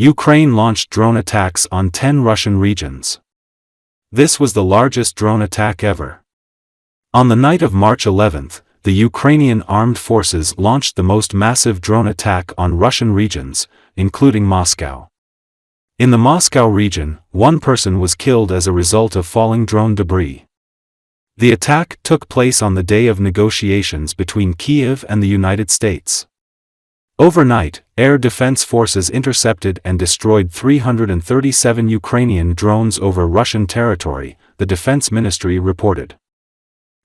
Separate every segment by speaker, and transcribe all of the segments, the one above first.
Speaker 1: Ukraine launched drone attacks on 10 Russian regions. This was the largest drone attack ever. On the night of March 11, the Ukrainian Armed Forces launched the most massive drone attack on Russian regions, including Moscow. In the Moscow region, one person was killed as a result of falling drone debris. The attack took place on the day of negotiations between Kyiv and the United States. Overnight, air defense forces intercepted and destroyed 337 Ukrainian drones over Russian territory, the Defense Ministry reported.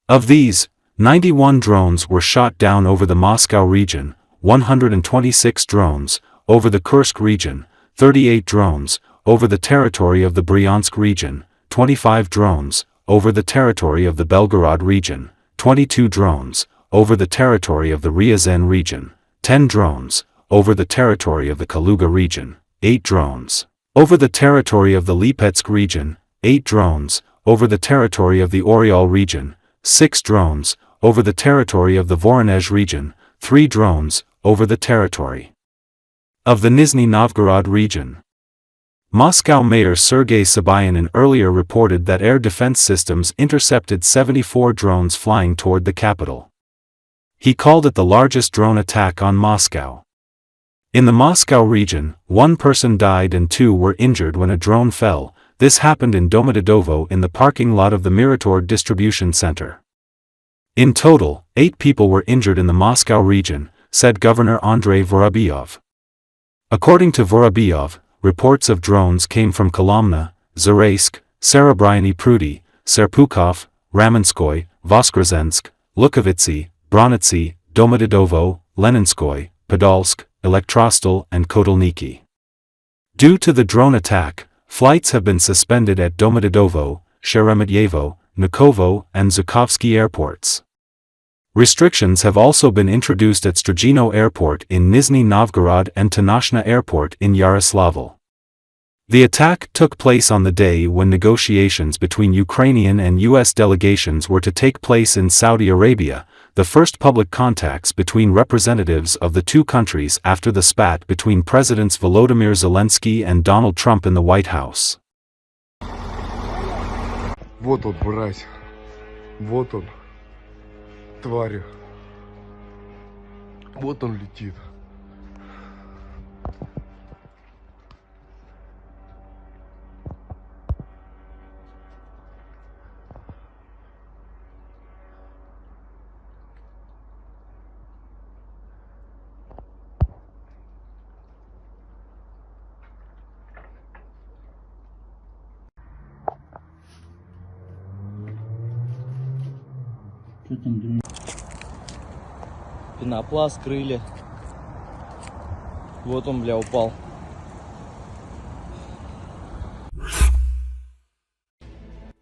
Speaker 1: Of these, 91 drones were shot down over the Moscow region, 126 drones over the Kursk region, 38 drones over the territory of the Bryansk region, 25 drones over the territory of the Belgorod region, 22 drones over the territory of the Ryazan region, 10 drones over the territory of the Kaluga region, 8 drones over the territory of the Lipetsk region, 8 drones over the territory of the Oryol region, 6 drones over the territory of the Voronezh region, 3 drones over the territory of the Nizhny Novgorod region. Moscow Mayor Sergei Sobyanin earlier reported that air defense systems intercepted 74 drones flying toward the capital. He called it the largest drone attack on Moscow. In the Moscow region, 1 person died and 2 were injured when a drone fell. This happened in Domodedovo in the parking lot of the Miratorg distribution center. In total, 8 people were injured in the Moscow region, said Governor Andrei Vorobyov. According to Vorobyov, reports of drones came from Kolomna, Zaraysk, Serebryanye Prudy, Serpukhov, Ramenskoye, Voskresensk, Lukhovitsy, Bronnitsy, Domodedovo, Leninskoye, Podolsk, Elektrostal and Kotelniki. Due to the drone attack, flights have been suspended at Domodedovo, Sheremetyevo, Vnukovo and Zhukovsky airports. Restrictions have also been introduced at Strigino Airport in Nizhny Novgorod and Tunoshna Airport in Yaroslavl. The attack took place on the day when negotiations between Ukrainian and US delegations were to take place in Saudi Arabia, the first public contacts between representatives of the two countries after the spat between Presidents Volodymyr Zelensky and Donald Trump in the White House.
Speaker 2: Вот он, брать. Вот он. Тварь. Вот он летит.
Speaker 3: Что там дым? Пенопласт, крылья. Вот он, бля, упал.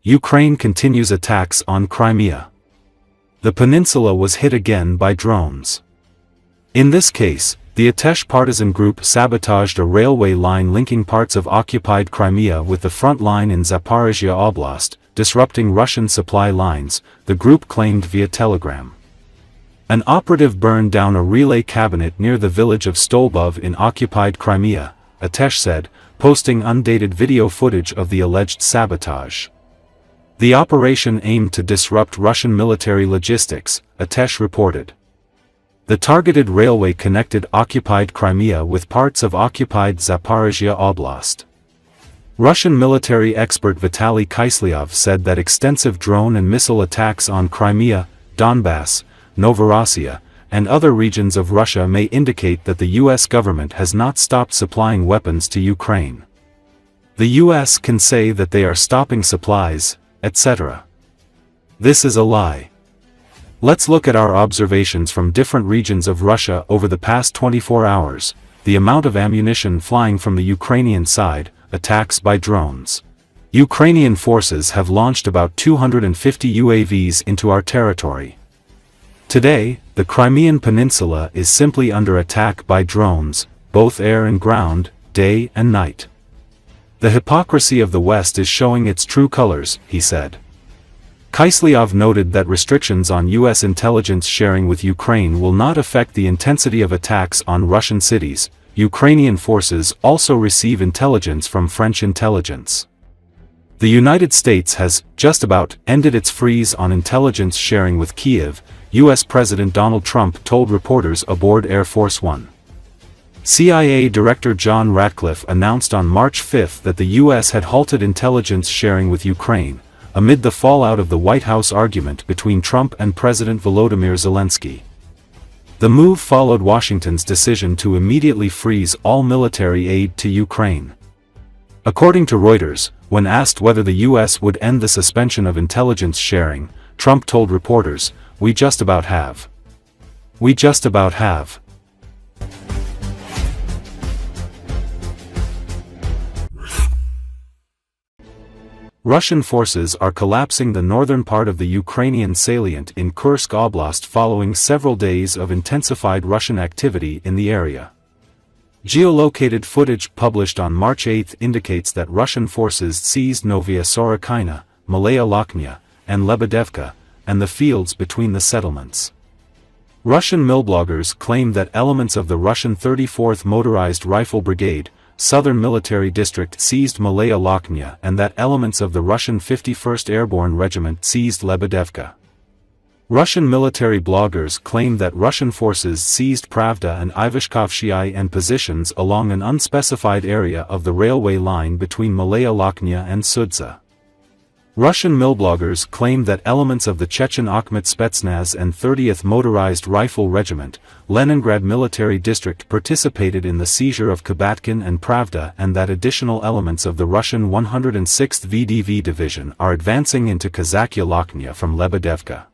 Speaker 1: Ukraine continues attacks on Crimea. The peninsula was hit again by drones. In this case, the Atesh partisan group sabotaged a railway line linking parts of occupied Crimea with the front line in Zaporizhia Oblast, disrupting Russian supply lines, the group claimed via telegram. An operative burned down a relay cabinet near the village of Stolbov in occupied Crimea, Atesh said, posting undated video footage of the alleged sabotage. The operation aimed to disrupt Russian military logistics, Atesh reported. The targeted railway connected occupied Crimea with parts of occupied Zaporizhia Oblast. Russian military expert Vitaly Kyslyev said that extensive drone and missile attacks on Crimea, Donbass, Novorossiya, and other regions of Russia may indicate that the US government has not stopped supplying weapons to Ukraine. The US can say that they are stopping supplies, etc. This is a lie. Let's look at our observations from different regions of Russia over the past 24 hours, the amount of ammunition flying from the Ukrainian side, attacks by drones. Ukrainian forces have launched about 250 UAVs into our territory. Today, the Crimean Peninsula is simply under attack by drones, both air and ground, day and night. The hypocrisy of the West is showing its true colors, he said. Kyslyev noted that restrictions on US intelligence sharing with Ukraine will not affect the intensity of attacks on Russian cities, Ukrainian forces also receive intelligence from French intelligence. The United States has, just about, ended its freeze on intelligence sharing with Kyiv, U.S. President Donald Trump told reporters aboard Air Force One. CIA Director John Ratcliffe announced on March 5 that the U.S. had halted intelligence sharing with Ukraine, amid the fallout of the White House argument between Trump and President Volodymyr Zelensky. The move followed Washington's decision to immediately freeze all military aid to Ukraine. According to Reuters, when asked whether the U.S. would end the suspension of intelligence sharing, Trump told reporters, "We just about have. We just about have." Russian forces are collapsing the northern part of the Ukrainian salient in Kursk Oblast following several days of intensified Russian activity in the area. Geolocated footage published on March 8 indicates that Russian forces seized Novaya Sorokyna, Malaya Lokhnya, and Lebedevka, and the fields between the settlements. Russian millbloggers claim that elements of the Russian 34th Motorized Rifle Brigade, Southern Military District seized Malaya Lokhnya and that elements of the Russian 51st Airborne Regiment seized Lebedevka. Russian military bloggers claim that Russian forces seized Pravda and Ivashkovskyi and positions along an unspecified area of the railway line between Malaya Lokhnya and Sudza. Russian millbloggers claim that elements of the Chechen Akhmet Spetsnaz and 30th Motorized Rifle Regiment, Leningrad Military District participated in the seizure of Kabatkin and Pravda and that additional elements of the Russian 106th VDV Division are advancing into Kazakya Lokhnya from Lebedevka.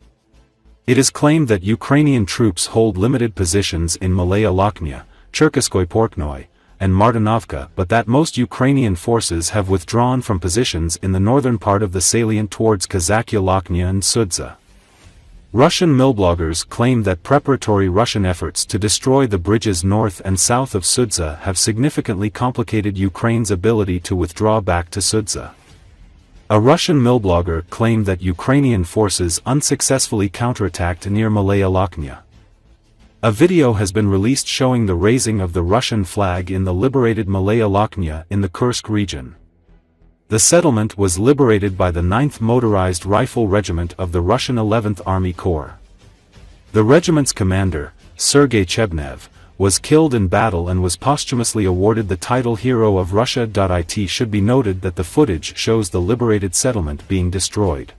Speaker 1: It is claimed that Ukrainian troops hold limited positions in Malaya Lokhnya, Cherkaskoye Porknoy, and Martinovka, but that most Ukrainian forces have withdrawn from positions in the northern part of the salient towards Kazakya Lokhnya and Sudza. Russian millbloggers claim that preparatory Russian efforts to destroy the bridges north and south of Sudza have significantly complicated Ukraine's ability to withdraw back to Sudza. A Russian millblogger claimed that Ukrainian forces unsuccessfully counterattacked near Malaya Lokhnya. A video has been released showing the raising of the Russian flag in the liberated Malaya Lokhnya in the Kursk region. The settlement was liberated by the 9th Motorized Rifle Regiment of the Russian 11th Army Corps. The regiment's commander, Sergei Sobyanin, was killed in battle and was posthumously awarded the title Hero of Russia. It should be noted that the footage shows the liberated settlement being destroyed.